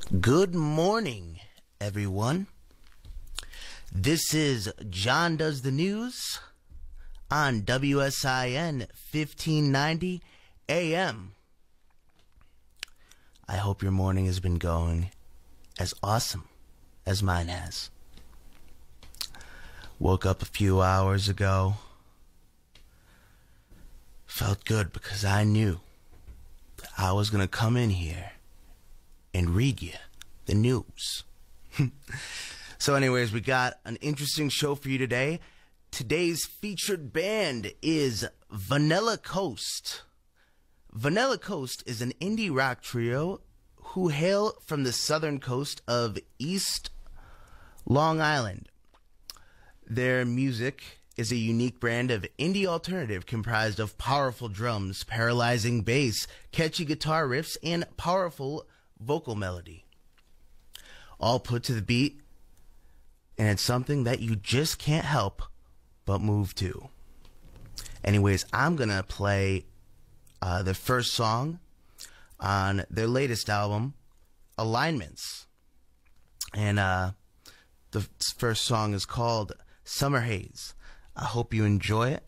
Good morning, everyone. This is Jon Does the News on WSIN 1590 AM. I hope your morning has been going as awesome as mine has. Woke up a few hours ago. Felt good because I knew that I was going to come in here and read you the news. So anyways, we got an interesting show for you today. Today's featured band is Vanilla Coast. Vanilla Coast is an indie rock trio who hail from the southern coast of East Long Island. Their music is a unique brand of indie alternative comprised of powerful drums, paralyzing bass, catchy guitar riffs, and powerful vocal melody, all put to the beat, and it's something that you just can't help but move to. Anyways, I'm gonna play the first song on their latest album, Alignments, and the first song is called Summer Haze. I hope you enjoy it.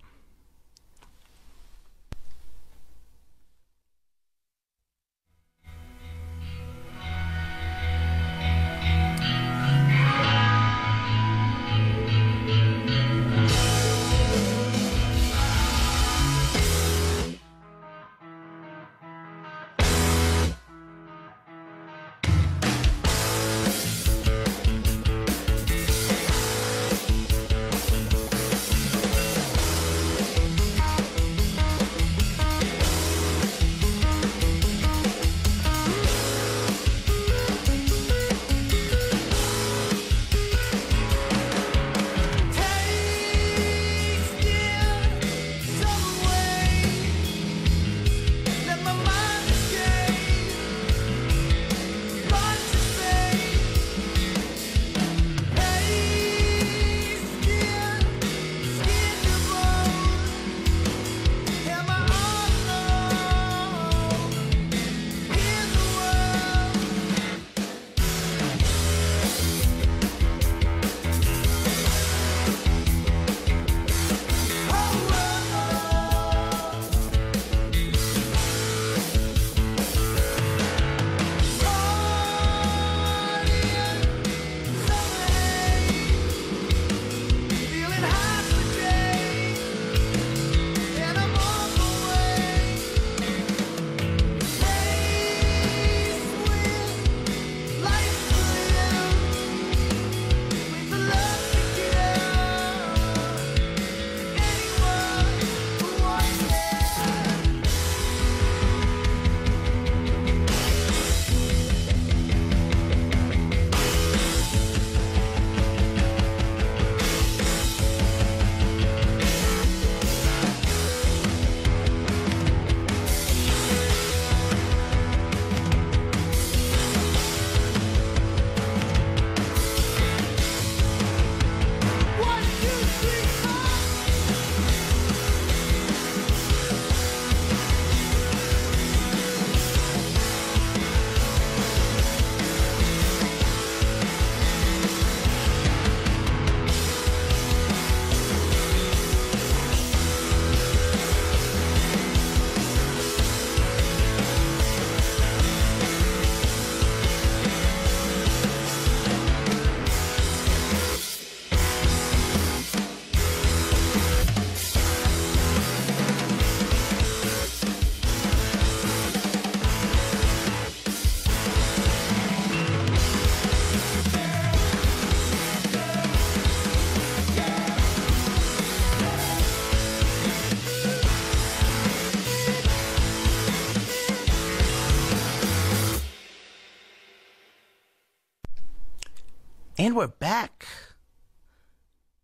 And we're back.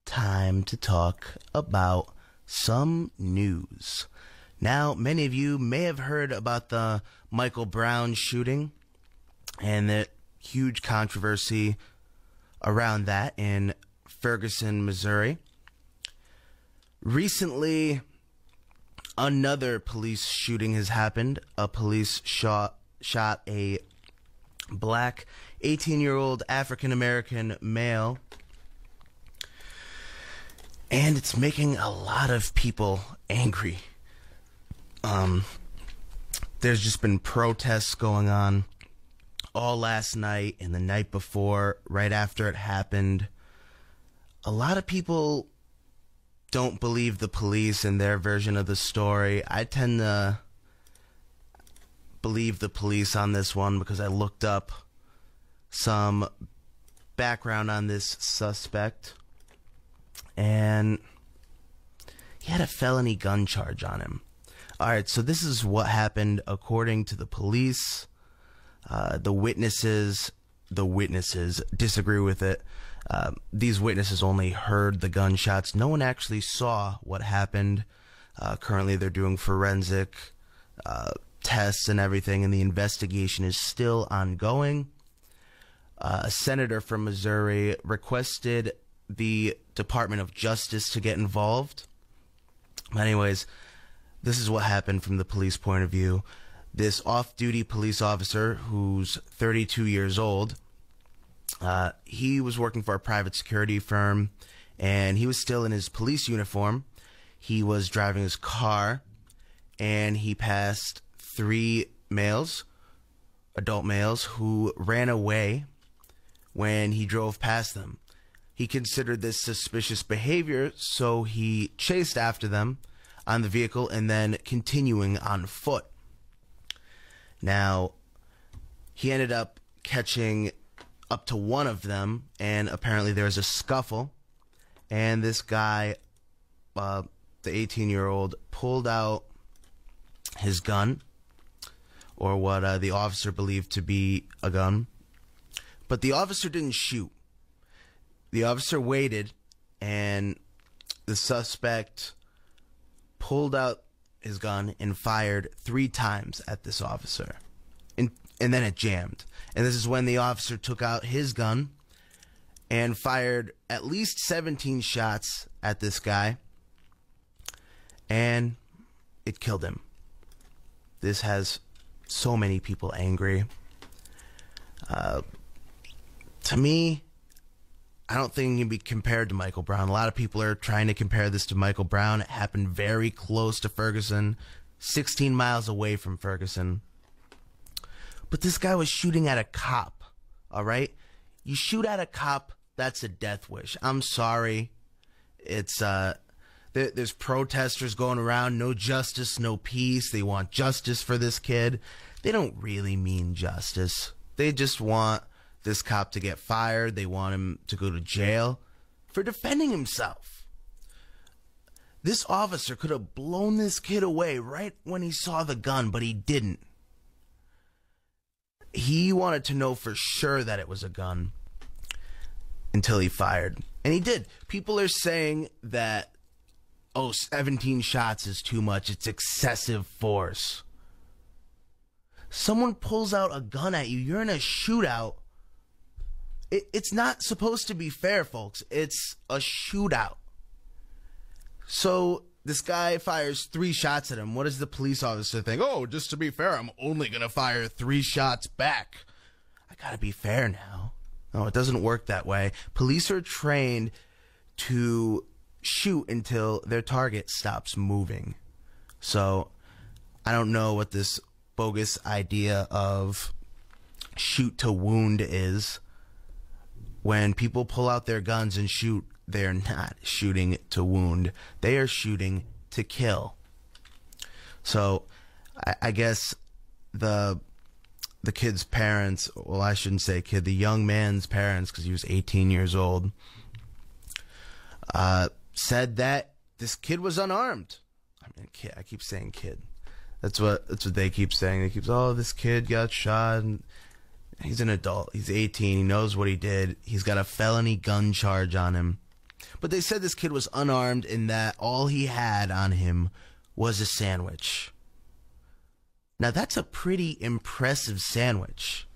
Time to talk about some news. Now, many of you may have heard about the Michael Brown shooting and the huge controversy around that in Ferguson, Missouri. Recently, another police shooting has happened. A police shot a black, 18-year-old African-American male. And it's making a lot of people angry. There's just been protests going on all last night and the night before, right after it happened. A lot of people don't believe the police and their version of the story. I tend to believe the police on this one because I looked up some background on this suspect, and he had a felony gun charge on him. Alright, so this is what happened according to the police. The witnesses disagree with it. These witnesses only heard the gunshots. No one actually saw what happened. Currently they're doing forensic tests and everything, and the investigation is still ongoing. A senator from Missouri requested the Department of Justice to get involved. Anyways, this is what happened from the police point of view. This off-duty police officer, who's 32 years old, he was working for a private security firm, and he was still in his police uniform. He was driving his car, and he passed 3 males, adult males, who ran away when he drove past them. He considered this suspicious behavior, so he chased after them on the vehicle and then continuing on foot. Now, he ended up catching up to one of them, and apparently there was a scuffle, and this guy, the 18-year-old, pulled out his gun, or what the officer believed to be a gun, but the officer didn't shoot. The officer waited, and the suspect pulled out his gun and fired 3 times at this officer, and then it jammed. And this is when the officer took out his gun and fired at least 17 shots at this guy, and it killed him. This has so many people angry. To me, I don't think it can be compared to Michael Brown. A lot of people are trying to compare this to Michael Brown. It happened very close to Ferguson, 16 miles away from Ferguson. But this guy was shooting at a cop, all right? You shoot at a cop, that's a death wish. I'm sorry. It's there's protesters going around, no justice, no peace. They want justice for this kid. They don't really mean justice. They just want this cop to get fired. They want him to go to jail for defending himself. This officer could have blown this kid away right when he saw the gun, but he didn't. He wanted to know for sure that it was a gun until he fired. And he did. People are saying that, 17 shots is too much. It's excessive force. Someone pulls out a gun at you. You're in a shootout. It's not supposed to be fair, folks. It's a shootout. So this guy fires 3 shots at him. What does the police officer think? Oh, just to be fair, I'm only going to fire 3 shots back. I got to be fair now. No, it doesn't work that way. Police are trained to shoot until their target stops moving. So I don't know what this bogus idea of shoot to wound is. When people pull out their guns and shoot, they're not shooting to wound. They are shooting to kill. So I guess the kid's parents, well, I shouldn't say kid, the young man's parents, because he was 18 years old, said that this kid was unarmed. I mean, kid, I keep saying kid. That's what they keep saying. They keep saying, this kid got shot, and he's an adult. He's 18. He knows what he did. He's got a felony gun charge on him. But they said this kid was unarmed and that all he had on him was a sandwich. Now, that's a pretty impressive sandwich.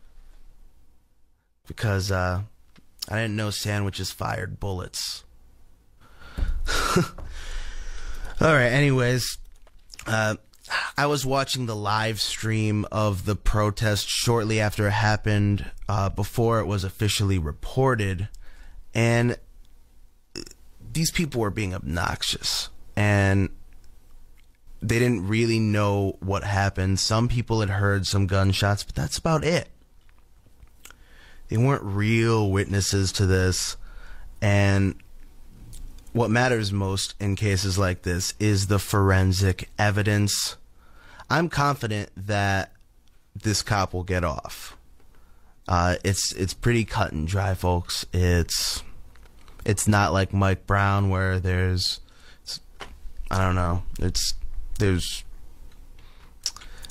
Because I didn't know sandwiches fired bullets. All right, anyways. I was watching the live stream of the protest shortly after it happened, before it was officially reported, and these people were being obnoxious, and they didn't really know what happened. Some people had heard some gunshots, but that's about it. They weren't real witnesses to this, and what matters most in cases like this is the forensic evidence. I'm confident that this cop will get off. It's pretty cut and dry, folks. It's not like Mike Brown where there's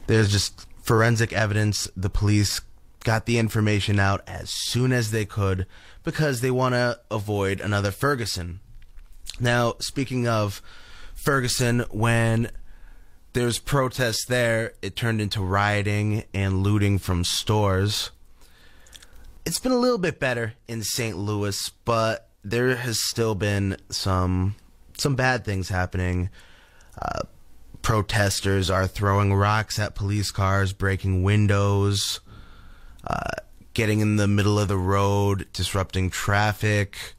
just forensic evidence. The police got the information out as soon as they could because they want to avoid another Ferguson. Now, speaking of Ferguson, when there's protests there, it turned into rioting and looting from stores. It's been a little bit better in St. Louis, but there has still been some bad things happening. Protesters are throwing rocks at police cars, breaking windows, getting in the middle of the road, disrupting traffic.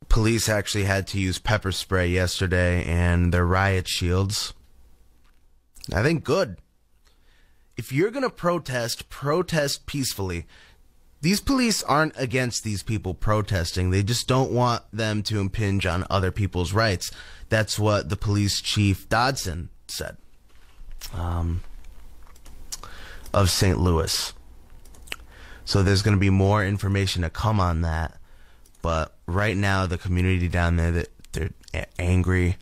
Police actually had to use pepper spray yesterday and their riot shields. I think good. If you're going to protest peacefully. These police aren't against these people protesting. They just don't want them to impinge on other people's rights. That's what the police chief Dodson said, of St. Louis. So there's going to be more information to come on that. But right now, the community down there, they're angry.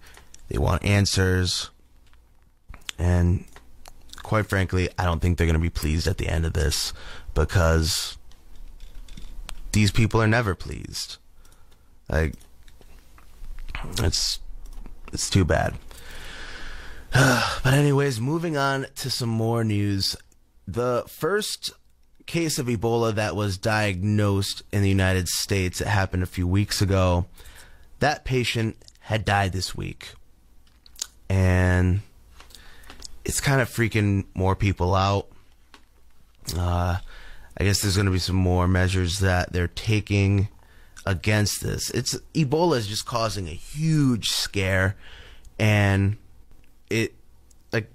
They want answers. And quite frankly, I don't think they're going to be pleased at the end of this, because these people are never pleased. Like, it's too bad. But anyways, moving on to some more news. The first case of Ebola that was diagnosed in the United States, it happened a few weeks ago. That patient had died this week. And it's kind of freaking more people out. I guess there's going to be some more measures that they're taking against this. Ebola is just causing a huge scare, and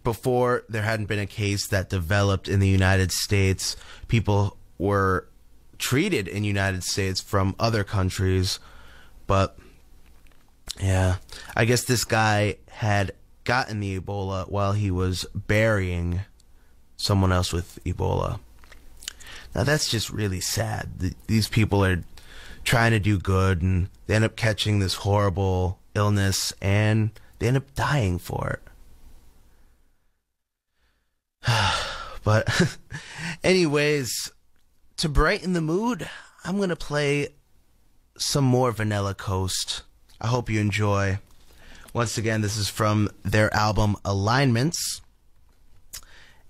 before, there hadn't been a case that developed in the United States. People were treated in the United States from other countries, but yeah, I guess this guy had gotten the Ebola while he was burying someone else with Ebola. Now, that's just really sad. These people are trying to do good, and they end up catching this horrible illness, and they end up dying for it. But anyways, to brighten the mood, I'm going to play some more Vanilla Coast. I hope you enjoy. Once again, this is from their album Alignments.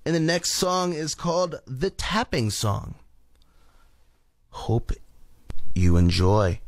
And the next song is called The Tapping Song. Hope you enjoy.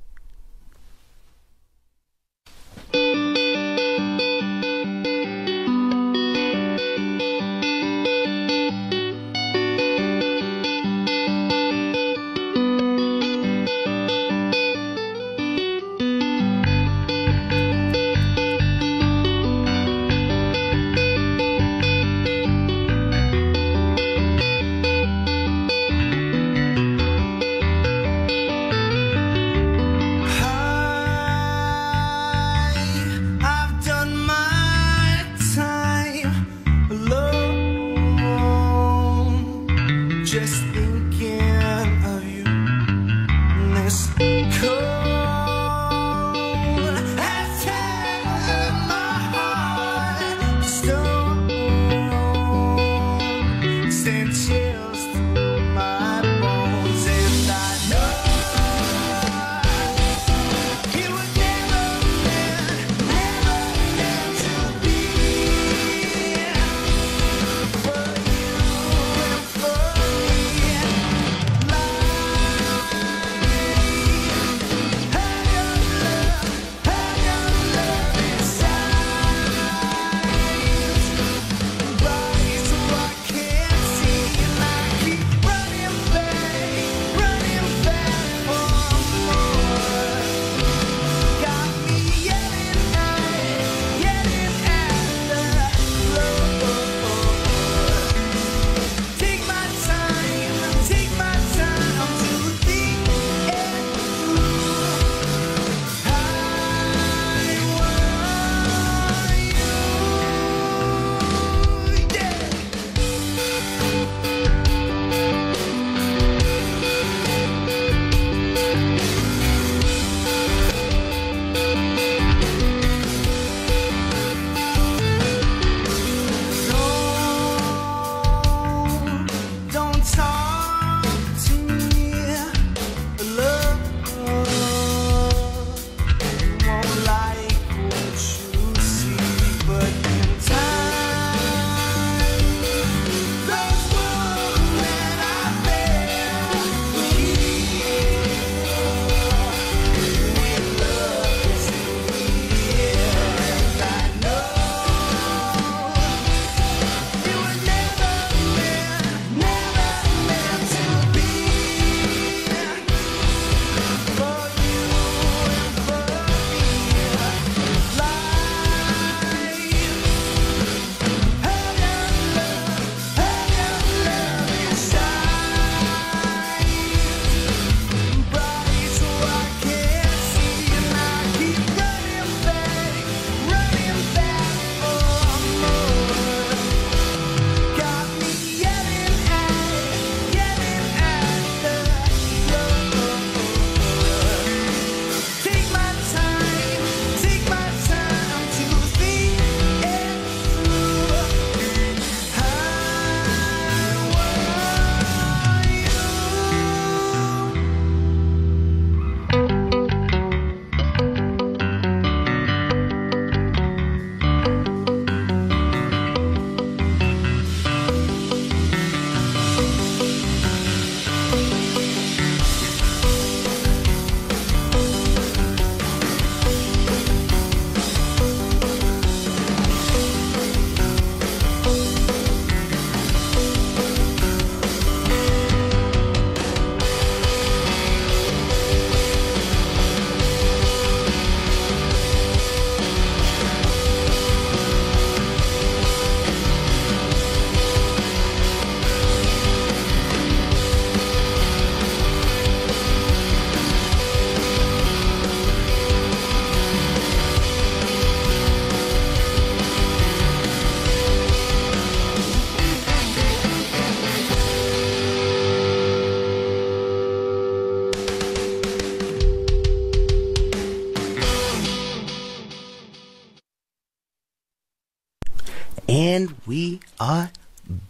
And we are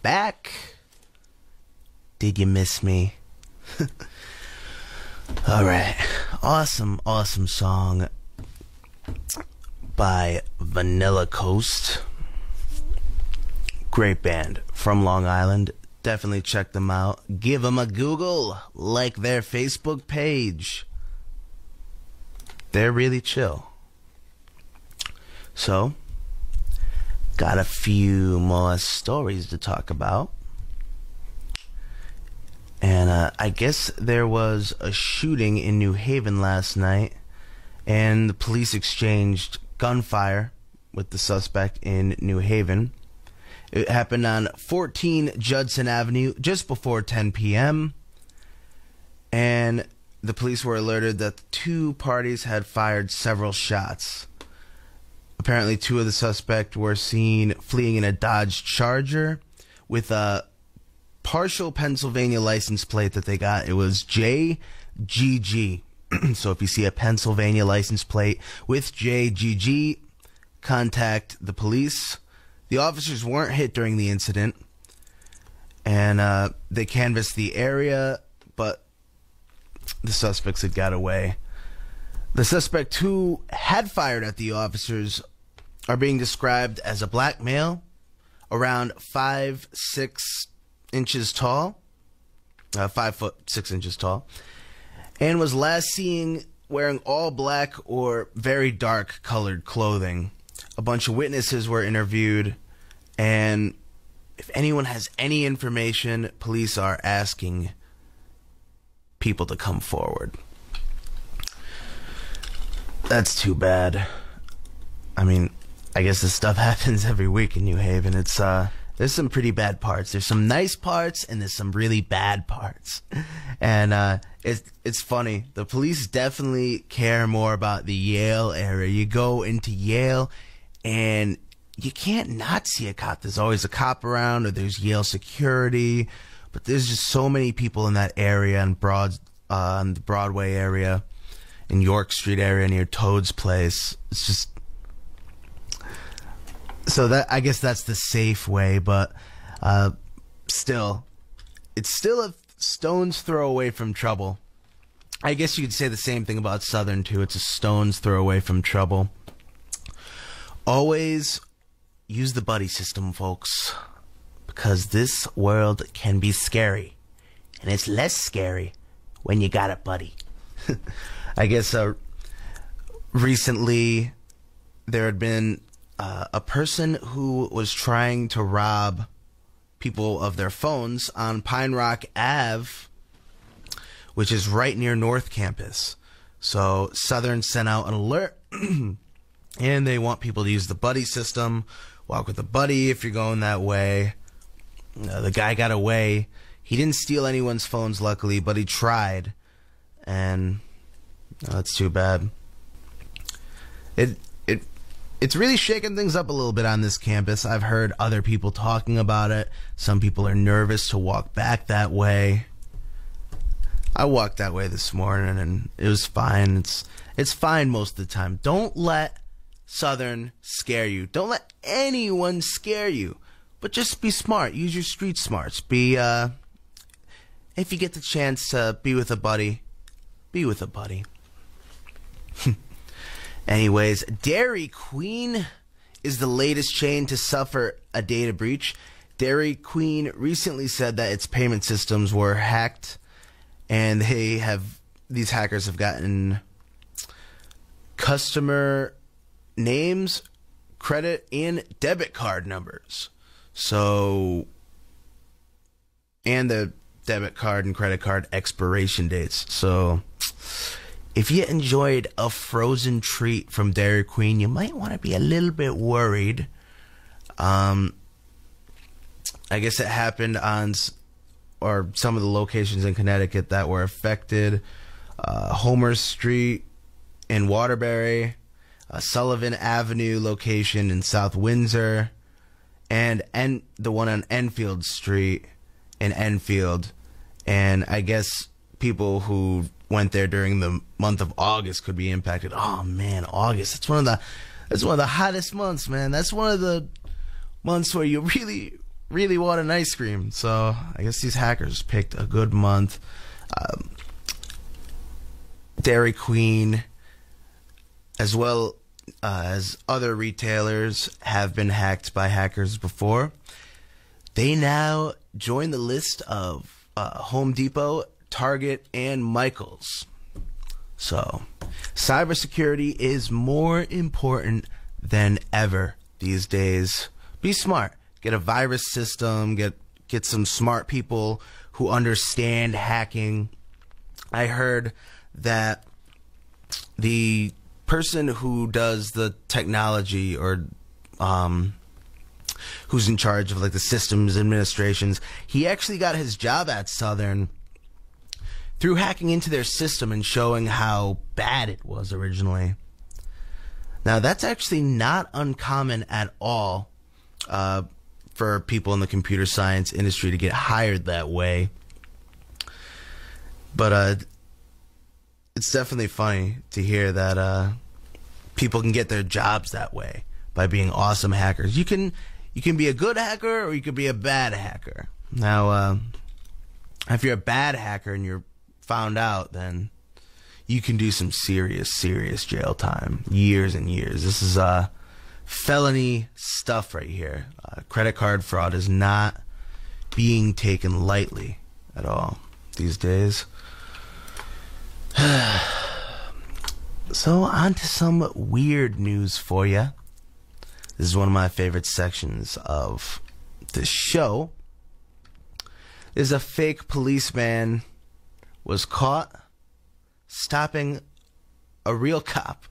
back. Did you miss me? Alright. Awesome song by Vanilla Coast. Great band from Long Island. Definitely check them out. Give them a Google. Like their Facebook page. They're really chill. So, got a few more stories to talk about. And I guess there was a shooting in New Haven last night, and the police exchanged gunfire with the suspect in New Haven. It happened on 14 Judson Avenue just before 10 p.m. And the police were alerted that the two parties had fired several shots. Apparently, two of the suspects were seen fleeing in a Dodge Charger with a partial Pennsylvania license plate that they got. It was JGG. So if you see a Pennsylvania license plate with JGG, contact the police. The officers weren't hit during the incident, and they canvassed the area, but the suspects had got away. The suspect who had fired at the officers are being described as a black male, around 5'6" inches tall, 5'6" tall, and was last seen wearing all black or very dark colored clothing. A bunch of witnesses were interviewed, and if anyone has any information, police are asking people to come forward. That's too bad. I mean, I guess this stuff happens every week in New Haven. It's there's some pretty bad parts. There's some nice parts, and there's some really bad parts. And it's funny. The police definitely care more about the Yale area. You go into Yale, and you can't not see a cop. There's always a cop around, or there's Yale security. But there's just so many people in that area, and the Broadway area, in York Street area near Toad's Place. It's just, so that, I guess that's the safe way, but still, it's still a stone's throw away from trouble. I guess you could say the same thing about Southern too. It's a stone's throw away from trouble. Always use the buddy system, folks, because this world can be scary, and it's less scary when you got a buddy. I guess recently there had been a person who was trying to rob people of their phones on Pine Rock Ave, which is right near North Campus. So Southern sent out an alert, and they want people to use the buddy system. Walk with a buddy if you're going that way. The guy got away. He didn't steal anyone's phones, luckily, but he tried, and that's too bad. It's really shaking things up a little bit on this campus. I've heard other people talking about it. Some people are nervous to walk back that way. I walked that way this morning, and it was fine. It's fine most of the time. Don't let Southern scare you. Don't let anyone scare you. But just be smart. Use your street smarts. If you get the chance to be with a buddy, be with a buddy. Anyways, Dairy Queen is the latest chain to suffer a data breach. Dairy Queen recently said that its payment systems were hacked, and these hackers have gotten customer names, credit, and debit card numbers. So, and the debit card and credit card expiration dates. So, if you enjoyed a frozen treat from Dairy Queen, you might want to be a little bit worried. I guess it happened on some of the locations in Connecticut that were affected. Homer Street in Waterbury, Sullivan Avenue location in South Windsor, and the one on Enfield Street in Enfield. And I guess people who went there during the month of August could be impacted. Oh man, August. That's one of the hottest months, man. That's one of the months where you really, really want an ice cream. So I guess these hackers picked a good month. Dairy Queen, as well as other retailers, have been hacked by hackers before. They now join the list of Home Depot, Target, and Michaels. So, cybersecurity is more important than ever these days. Be smart. Get a virus system. Get some smart people who understand hacking. I heard that the person who does the technology, or who's in charge of like the systems administrations, he actually got his job at Southern through hacking into their system and showing how bad it was originally. Now, that's actually not uncommon at all for people in the computer science industry to get hired that way. But it's definitely funny to hear that people can get their jobs that way by being awesome hackers. You can be a good hacker, or you could be a bad hacker. Now, if you're a bad hacker and you're found out, then you can do some serious jail time, years and years. This is felony stuff right here. Credit card fraud is not being taken lightly at all these days. So on to some weird news for you. This is one of my favorite sections of the show. There's a fake policeman was caught stopping a real cop.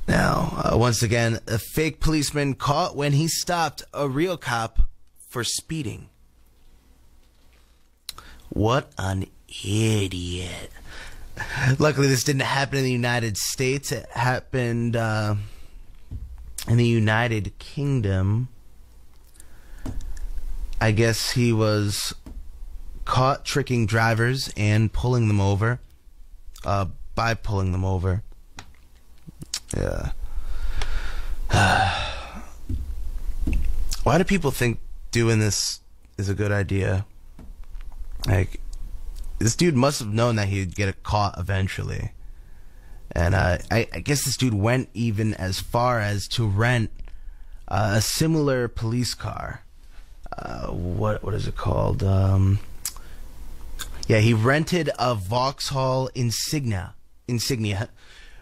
Now, once again, a fake policeman caught when he stopped a real cop for speeding. What an idiot. Luckily, this didn't happen in the United States. It happened in the United Kingdom. I guess he was caught tricking drivers and pulling them over. By pulling them over. Yeah. Why do people think doing this is a good idea? Like, this dude must have known that he'd get caught eventually. And I guess this dude went even as far as to rent a similar police car. What is it called? Yeah, he rented a Vauxhall Insignia,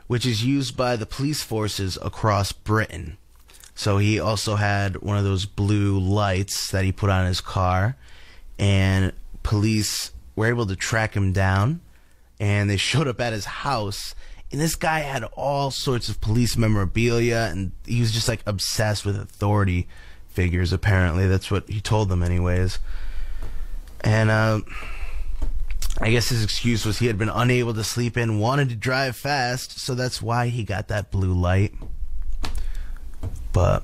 which is used by the police forces across Britain. So he also had one of those blue lights that he put on his car, and police were able to track him down, and they showed up at his house, and this guy had all sorts of police memorabilia, and he was just like obsessed with authority figures, apparently. That's what he told them anyways. And I guess his excuse was he had been unable to sleep in, wanted to drive fast, so that's why he got that blue light. But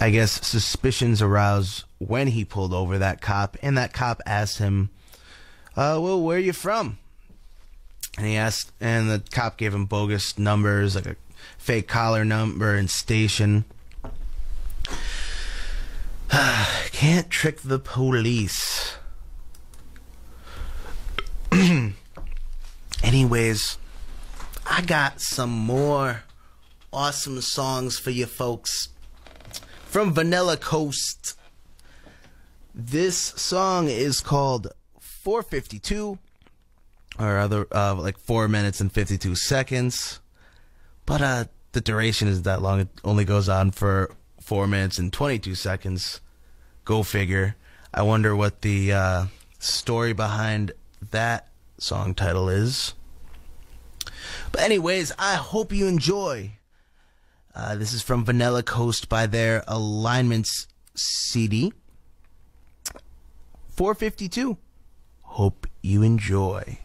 I guess suspicions arose when he pulled over that cop, and that cop asked him, well, where are you from? And he asked, and the cop gave him bogus numbers, like a fake collar number and station. Can't trick the police. Anyways, I got some more awesome songs for you folks from Vanilla Coast. This song is called 4:52, or other like 4 minutes and 52 seconds. But the duration isn't that long. It only goes on for 4 minutes and 22 seconds. Go figure. I wonder what the story behind that song title is. But anyways, I hope you enjoy. This is from Vanilla Coast by their Alignments CD. 4:52. Hope you enjoy.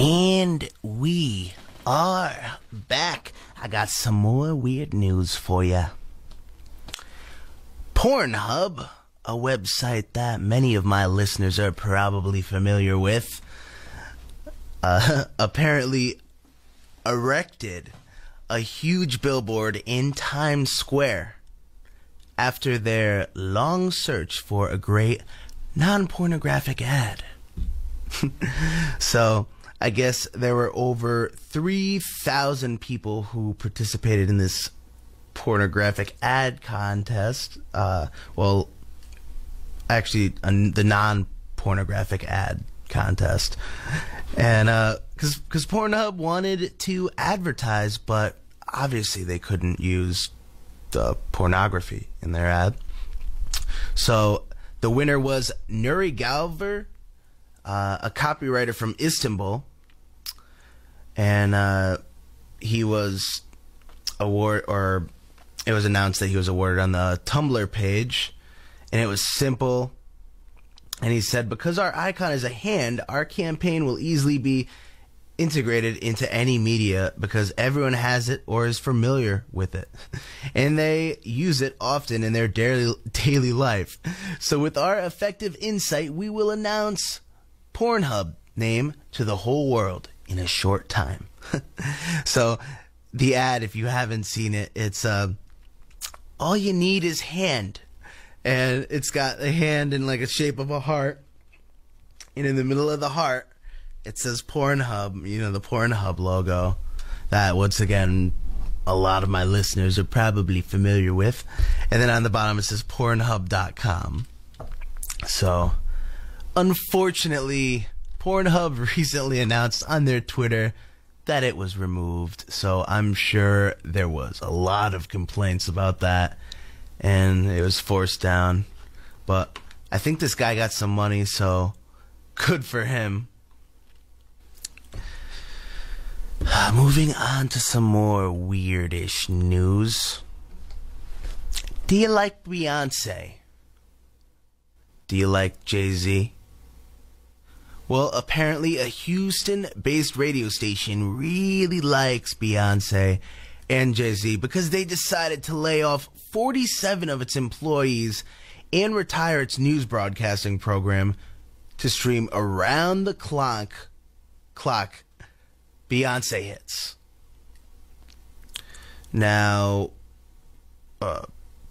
And we are back. I got some more weird news for you. Pornhub, a website that many of my listeners are probably familiar with, apparently erected a huge billboard in Times Square after their long search for a great non-pornographic ad. So, I guess there were over 3,000 people who participated in this pornographic ad contest. The non-pornographic ad contest. And because Pornhub wanted to advertise, but obviously they couldn't use the pornography in their ad. So the winner was Nuri Galver, a copywriter from Istanbul. And he was it was announced that he was awarded on the Tumblr page, and it was simple. And he said, because our icon is a hand, our campaign will easily be integrated into any media because everyone has it or is familiar with it. And they use it often in their daily life. So with our effective insight, we will announce Pornhub name to the whole world in a short time. So the ad, if you haven't seen it, it's all you need is hand. And it's got a hand in like a shape of a heart. And in the middle of the heart, it says Pornhub, the Pornhub logo. That, once again, a lot of my listeners are probably familiar with. And then on the bottom it says Pornhub.com. So, unfortunately, Pornhub recently announced on their Twitter that it was removed. So I'm sure there was a lot of complaints about that, and it was forced down. But I think this guy got some money, so good for him. Moving on to some more weirdish news. Do you like Beyonce? Do you like Jay-Z? Well, apparently a Houston-based radio station really likes Beyonce and Jay-Z because they decided to lay off 47 of its employees and retire its news broadcasting program to stream around the clock Beyonce hits. Now,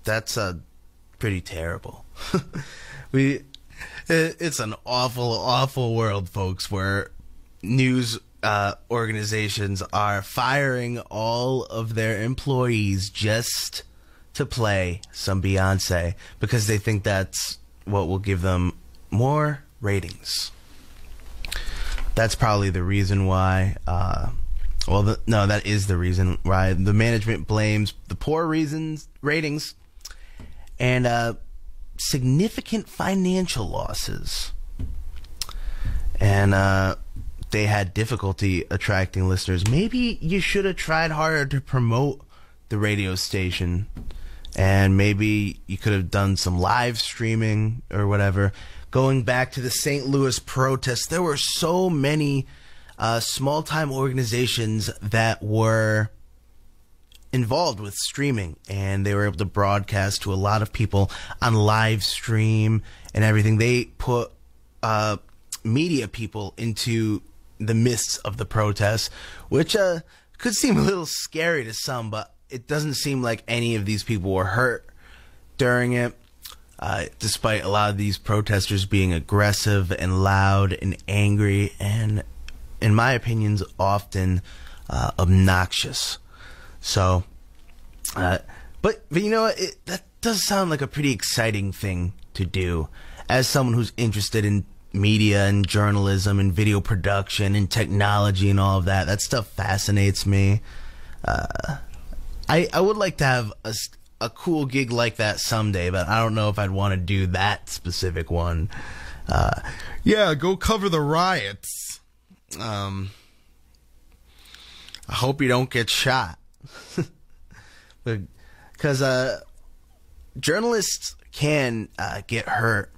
that's pretty terrible. It's an awful, awful world, folks, where news organizations are firing all of their employees just to play some Beyonce because they think that's what will give them more ratings. That's probably the reason why. That is the reason why the management blames the poor ratings and significant financial losses. And they had difficulty attracting listeners. Maybe you should have tried harder to promote the radio station, and maybe you could have done some live streaming or whatever. Going back to the St. Louis protests, there were so many small-time organizations that were involved with streaming, and they were able to broadcast to a lot of people on live stream and everything. They put media people into the midst of the protests, which could seem a little scary to some, but it doesn't seem like any of these people were hurt during it, despite a lot of these protesters being aggressive and loud and angry and, in my opinions, often obnoxious. So, but you know what? That does sound like a pretty exciting thing to do. As someone who's interested in media and journalism and video production and technology and all of that, that stuff fascinates me. I would like to have a cool gig like that someday, but I don't know if I'd want to do that specific one. Yeah, go cover the riots. I hope you don't get shot. Because journalists can get hurt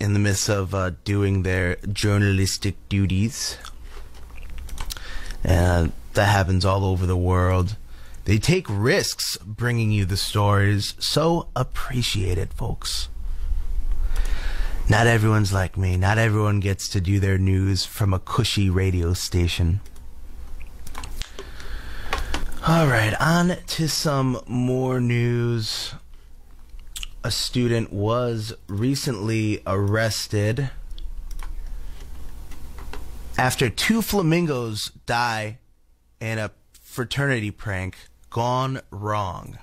in the midst of doing their journalistic duties. And that happens all over the world. They take risks bringing you the stories. So appreciate it, folks. Not everyone's like me. Not everyone gets to do their news from a cushy radio station. Alright, on to some more news. A student was recently arrested after 2 flamingos die in a fraternity prank gone wrong.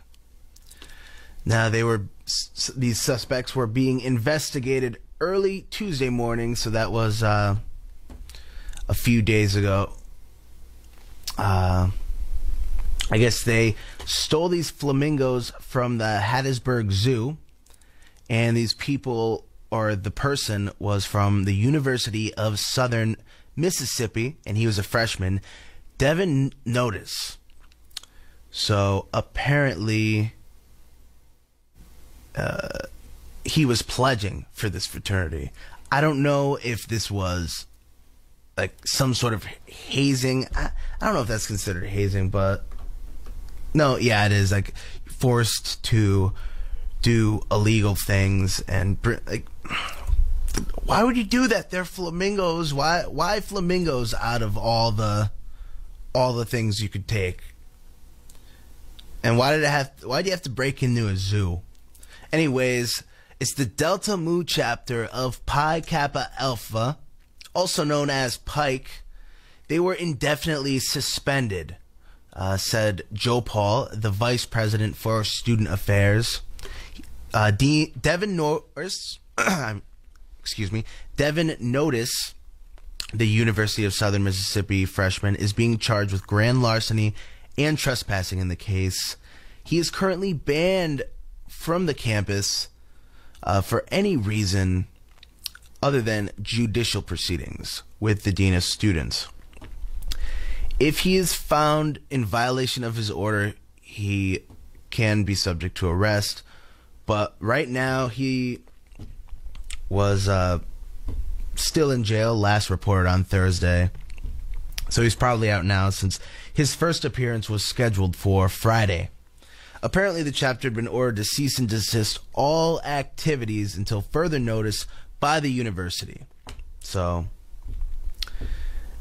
Now, these suspects were being investigated early Tuesday morning, so that was a few days ago. I guess they stole these flamingos from the Hattiesburg Zoo, and these people, or the person, was from the University of Southern Mississippi, and he was a freshman, Devin Notice. So apparently he was pledging for this fraternity. I don't know if this was like some sort of hazing. I don't know if that's considered hazing, but no, yeah, it is, like forced to do illegal things. And like, why would you do that? They're flamingos. Why flamingos out of all the things you could take? And why do you have to break into a zoo? Anyways, it's the Delta Mu chapter of Pi Kappa Alpha, also known as Pike. They were indefinitely suspended, said Joe Paul, the vice president for student affairs. Devin Notice, the University of Southern Mississippi freshman, is being charged with grand larceny and trespassing in the case. He is currently banned from the campus for any reason other than judicial proceedings with the dean of students. If he is found in violation of his order, he can be subject to arrest But right now, he was still in jail, last reported on Thursday. So he's probably out now since his first appearance was scheduled for Friday. Apparently, the chapter had been ordered to cease and desist all activities until further notice by the university. So,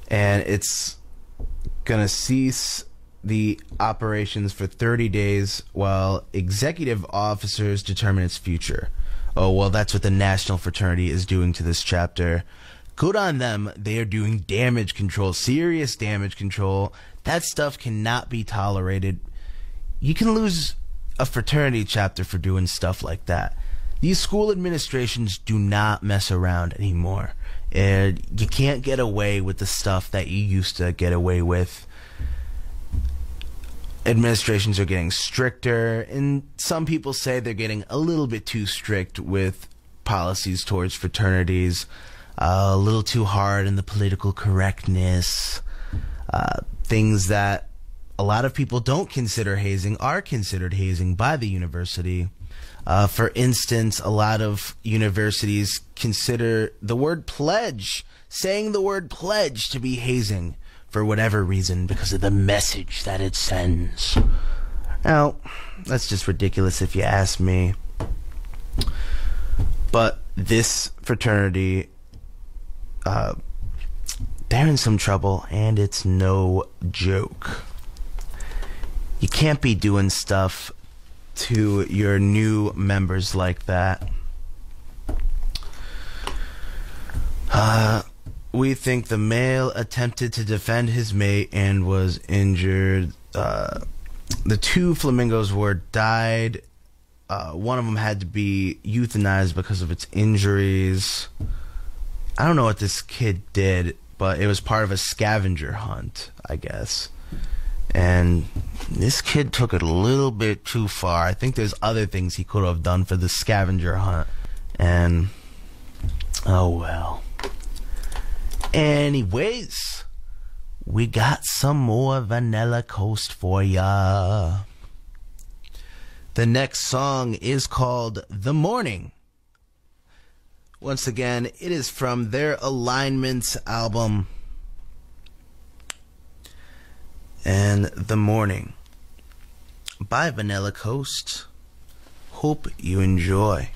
and it's going to cease the operations for 30 days while executive officers determine its future. Oh, well, that's what the National Fraternity is doing to this chapter. Good on them. They are doing damage control, serious damage control. That stuff cannot be tolerated. You can lose a fraternity chapter for doing stuff like that. These school administrations do not mess around anymore. And you can't get away with the stuff that you used to get away with. Administrations are getting stricter, and some people say they're getting a little bit too strict with policies towards fraternities, a little too hard in the political correctness. Things that a lot of people don't consider hazing are considered hazing by the university. For instance, a lot of universities consider the word pledge, saying the word pledge, to be hazing for whatever reason because of the message that it sends. Now, that's just ridiculous if you ask me. But this fraternity, they're in some trouble, and it's no joke. You can't be doing stuff to your new members like that. We think the male attempted to defend his mate and was injured. The two flamingos were died. One of them had to be euthanized because of its injuries. I don't know what this kid did, but it was part of a scavenger hunt, I guess. And this kid took it a little bit too far. I think there's other things he could have done for the scavenger hunt. And, oh well. Anyways, we got some more Vanilla Coast for ya. The next song is called The Morning. Once again, it is from their Alignments album. And The Morning by Vanilla Coast. Hope you enjoy.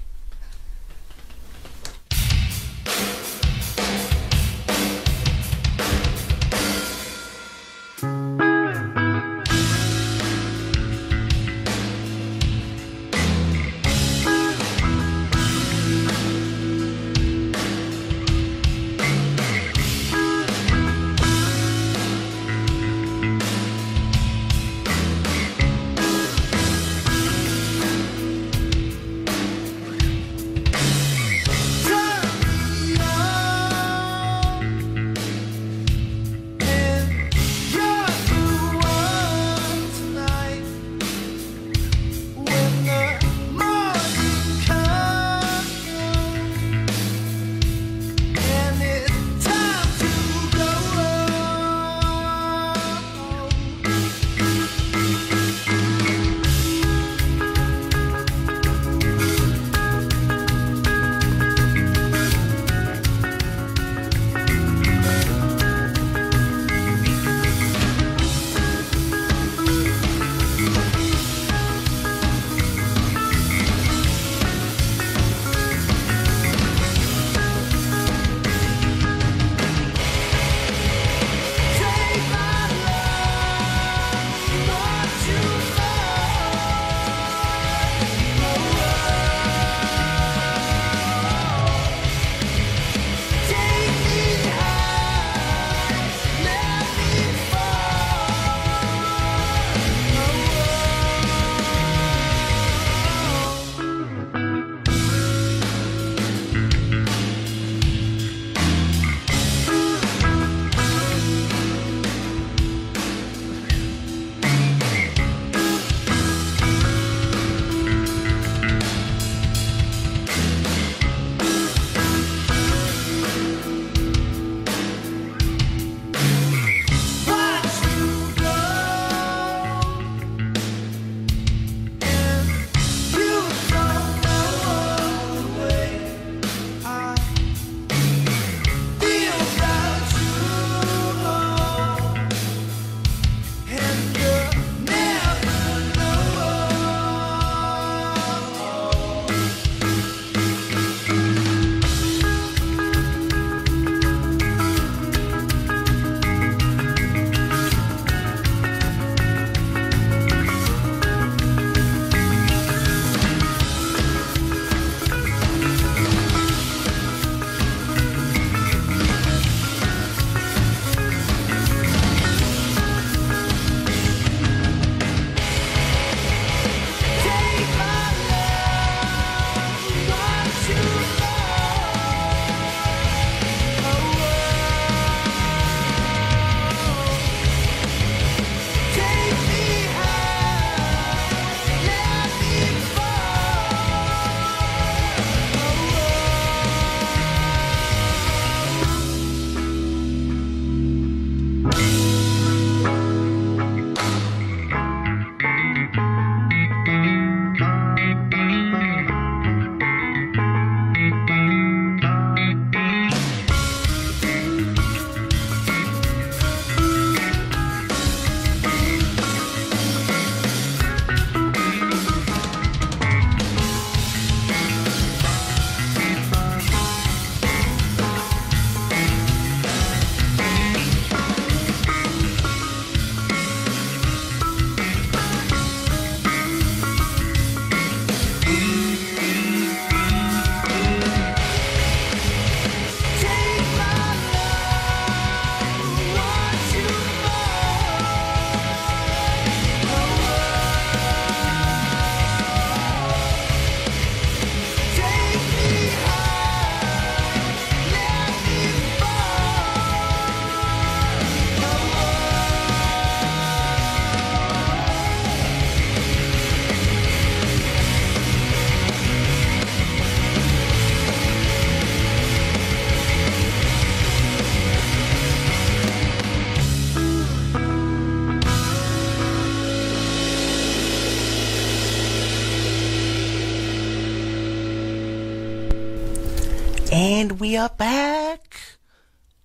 And we are back.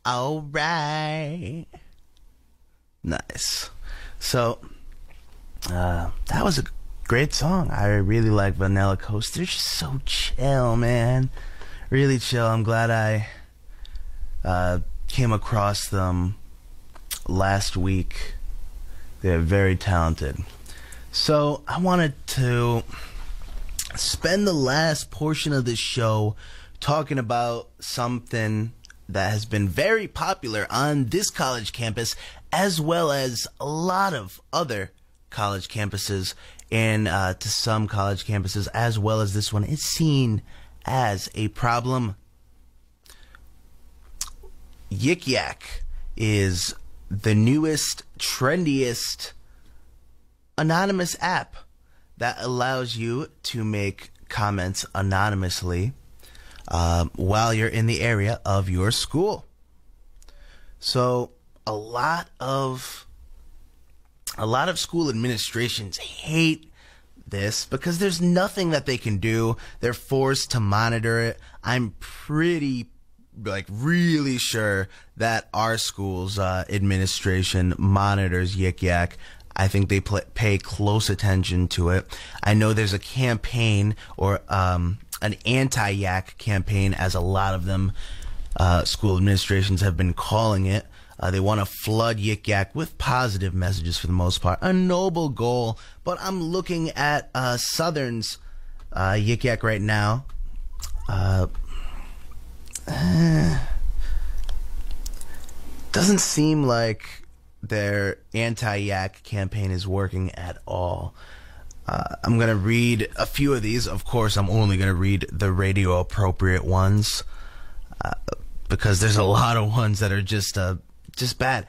All right. Nice. So, that was a great song. I really like Vanilla Coast. They're just so chill, man. Really chill. I'm glad I came across them last week. They're very talented. So, I wanted to spend the last portion of this show talking about something that has been very popular on this college campus, as well as a lot of other college campuses, and to some college campuses, as well as this one. It's seen as a problem. Yik Yak is the newest, trendiest anonymous app that allows you to make comments anonymously while you're in the area of your school. So a lot of school administrations hate this because there's nothing that they can do. They're forced to monitor it. I'm pretty, really sure that our school's administration monitors Yik Yak. I think they pay close attention to it. I know there's a campaign, or an anti-Yak campaign, as a lot of them school administrations have been calling it. They want to flood Yik Yak with positive messages for the most part. A noble goal, but I'm looking at Southern's Yik Yak right now. Doesn't seem like their anti-Yak campaign is working at all. I'm going to read a few of these. Of course, I'm only going to read the radio appropriate ones because there's a lot of ones that are just bad.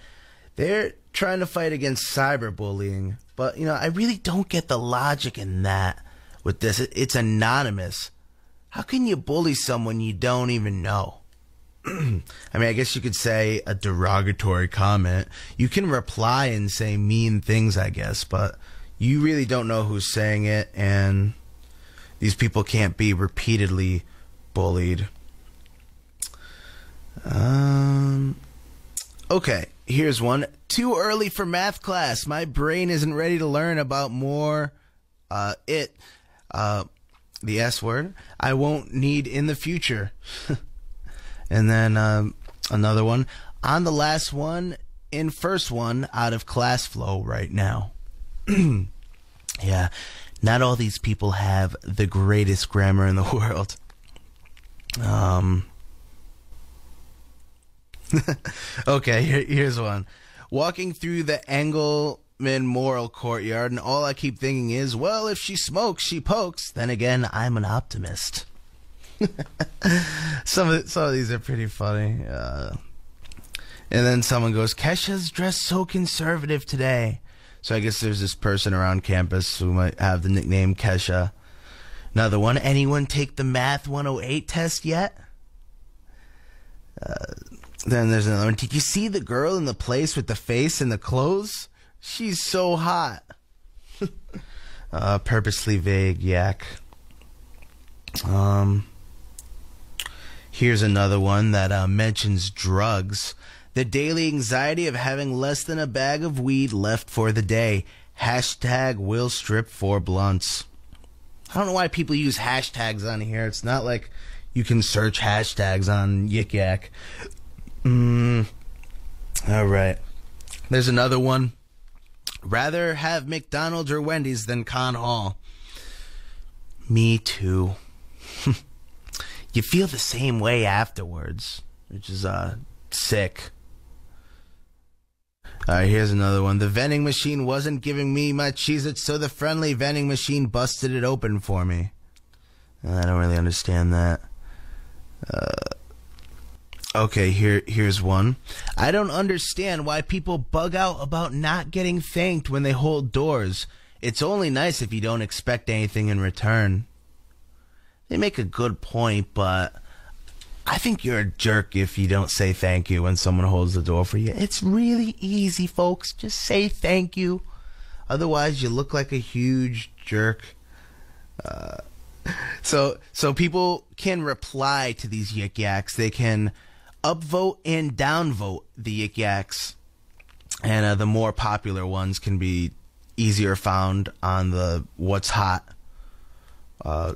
They're trying to fight against cyberbullying, but I really don't get the logic in that with this. It's anonymous. How can you bully someone you don't even know? I mean, I guess you could say a derogatory comment. You can reply and say mean things, I guess, but you really don't know who's saying it, and these people can't be repeatedly bullied. Okay, here's one. Too early for math class. My brain isn't ready to learn about more the S word, I won't need in the future. And then another one. On the last one, in first one, out of class flow right now. Yeah, not all these people have the greatest grammar in the world. Okay, here's one. Walking through the Engelman Moral Courtyard, and all I keep thinking is, well, if she smokes, she pokes. Then again, I'm an optimist. Some of these are pretty funny. And then someone goes, Kesha's dressed so conservative today. So I guess there's this person around campus who might have the nickname Kesha. Another one. Anyone take the Math 108 test yet? Then there's another one. Did you see the girl in the place with the face and the clothes? She's so hot. Purposely vague yak. Here's another one that mentions drugs. The daily anxiety of having less than a bag of weed left for the day. Hashtag will strip for blunts. I don't know why people use hashtags on here. It's not like you can search hashtags on Yik Yak. All right. There's another one. Rather have McDonald's or Wendy's than Con Hall. Me too. You feel the same way afterwards, which is sick. All right, here's another one. The vending machine wasn't giving me my Cheez-Its, so the friendly vending machine busted it open for me. I don't really understand that. Okay, here's one. I don't understand why people bug out about not getting thanked when they hold doors. It's only nice if you don't expect anything in return. They make a good point, but I think you're a jerk if you don't say thank you when someone holds the door for you. It's really easy, folks. Just say thank you. Otherwise, you look like a huge jerk. So people can reply to these yik yaks. They can upvote and downvote the yik yaks, and the more popular ones can be easier found on the What's Hot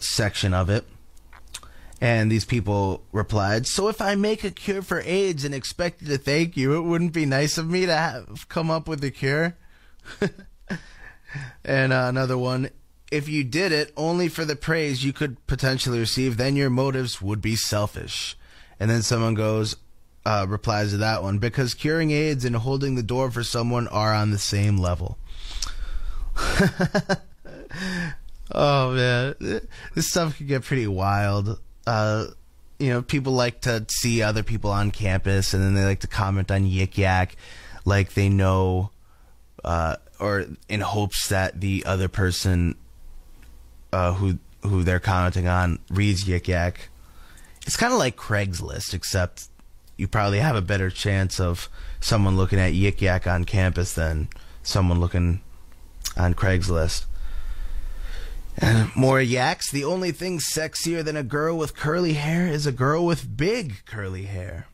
section of it. And these people replied, "So if I make a cure for AIDS and expected to thank you, it wouldn't be nice of me to have come up with a cure?" And another one, "If you did it only for the praise you could potentially receive, then your motives would be selfish." And then someone replies to that one, "Because curing AIDS and holding the door for someone are on the same level." Oh man, this stuff can get pretty wild. People like to see other people on campus, and then they like to comment on Yik Yak like they know, or in hopes that the other person who they're commenting on reads Yik Yak. It's kind of like Craigslist, except you probably have a better chance of someone looking at Yik Yak on campus than someone looking on Craigslist. And more yaks. "The only thing sexier than a girl with curly hair is a girl with big curly hair."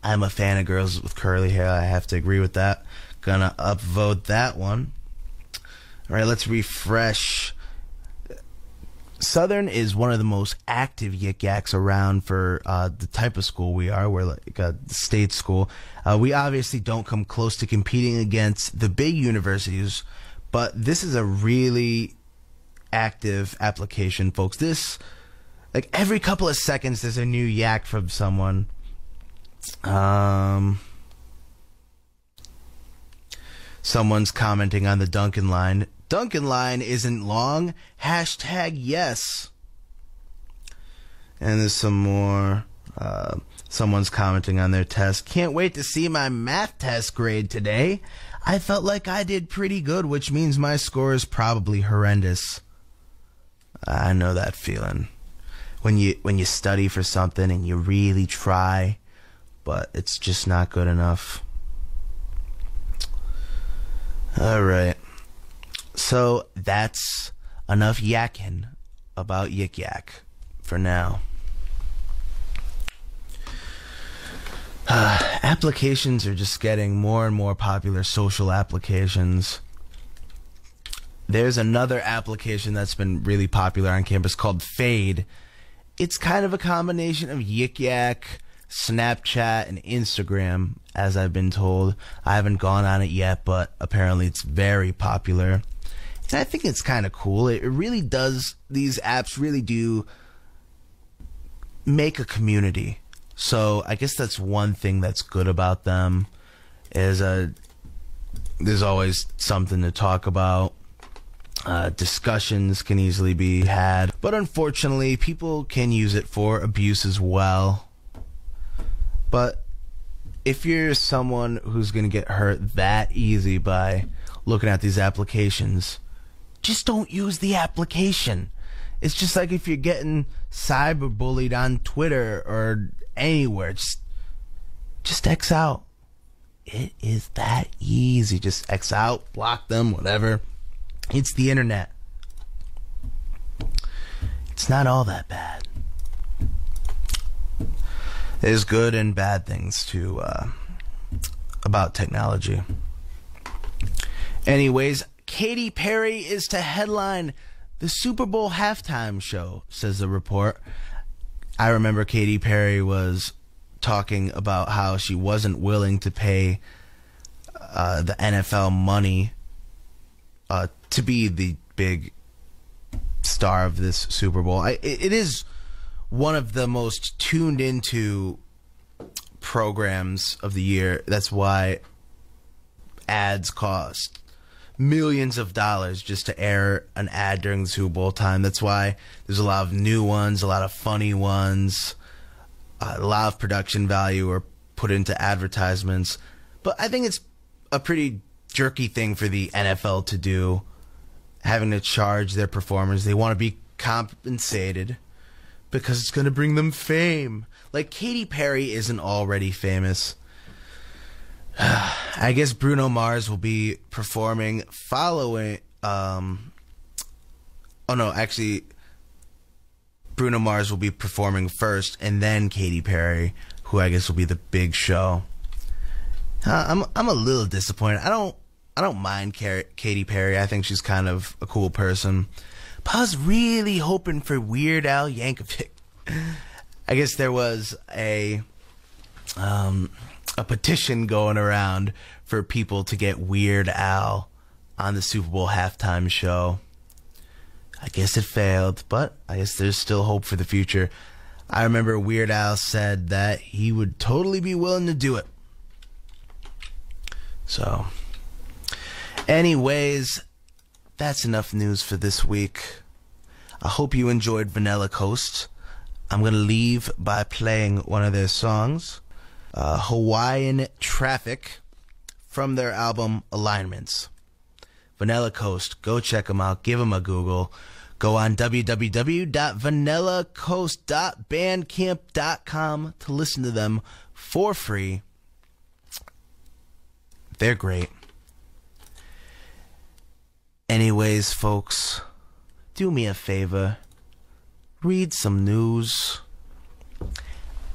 I'm a fan of girls with curly hair. I have to agree with that. Gonna upvote that one. All right, let's refresh. Southern is one of the most active yik yaks around for the type of school we are. We're like a state school. We obviously don't come close to competing against the big universities, but this is a really active application, folks. This, like, every couple of seconds there's a new yak from someone. Someone's commenting on the Duncan line. "Duncan line isn't long. #yes." And there's some more. Someone's commenting on their test. "Can't wait to see my math test grade today. I felt like I did pretty good, which means my score is probably horrendous." I know that feeling. When you study for something and you really try, but it's just not good enough. All right. So that's enough yakking about Yik Yak for now. Applications are just getting more and more popular, social applications. There's another application that's been really popular on campus called Fade. It's kind of a combination of Yik Yak, Snapchat, and Instagram, as I've been told. I haven't gone on it yet, but apparently it's very popular. And I think it's kind of cool. It really does, these apps really do make a community. So I guess that's one thing that's good about them, is there's always something to talk about. Discussions can easily be had, but unfortunately people can use it for abuse as well. But if you're someone who's going to get hurt that easy by looking at these applications, just don't use the application. It's just like if you're getting cyberbullied on Twitter or anywhere, just X out. It is that easy. Just X out, block them, whatever. It's the internet. It's not all that bad. There's good and bad things to about technology. Anyways, Katy Perry is to headline the Super Bowl halftime show, says the report. I remember Katy Perry was talking about how she wasn't willing to pay the NFL money to be the big star of this Super Bowl. It is one of the most tuned into programs of the year. That's why ads cost millions of dollars just to air an ad during the Super Bowl time. That's why there's a lot of new ones, a lot of funny ones, a lot of production value are put into advertisements. But I think it's a pretty jerky thing for the NFL to do, having to charge their performers. They want to be compensated because it's going to bring them fame. Like, Katy Perry isn't already famous. I guess Bruno Mars will be performing following Bruno Mars will be performing first, and then Katy Perry, who I guess will be the big show. I'm a little disappointed. I don't mind Katy Perry. I think she's kind of a cool person. But I was really hoping for Weird Al Yankovic. I guess there was a petition going around for people to get Weird Al on the Super Bowl halftime show. I guess it failed, but I guess there's still hope for the future. I remember Weird Al said that he would totally be willing to do it. So, anyways, that's enough news for this week. I hope you enjoyed Vanilla Coast. I'm going to leave by playing one of their songs, Hawaiian Traffic, from their album Alignments. Vanilla Coast, go check them out, give them a Google. Go on www.vanillacoast.bandcamp.com to listen to them for free. They're great. Anyways, folks, do me a favor. Read some news.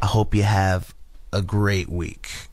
I hope you have a great week.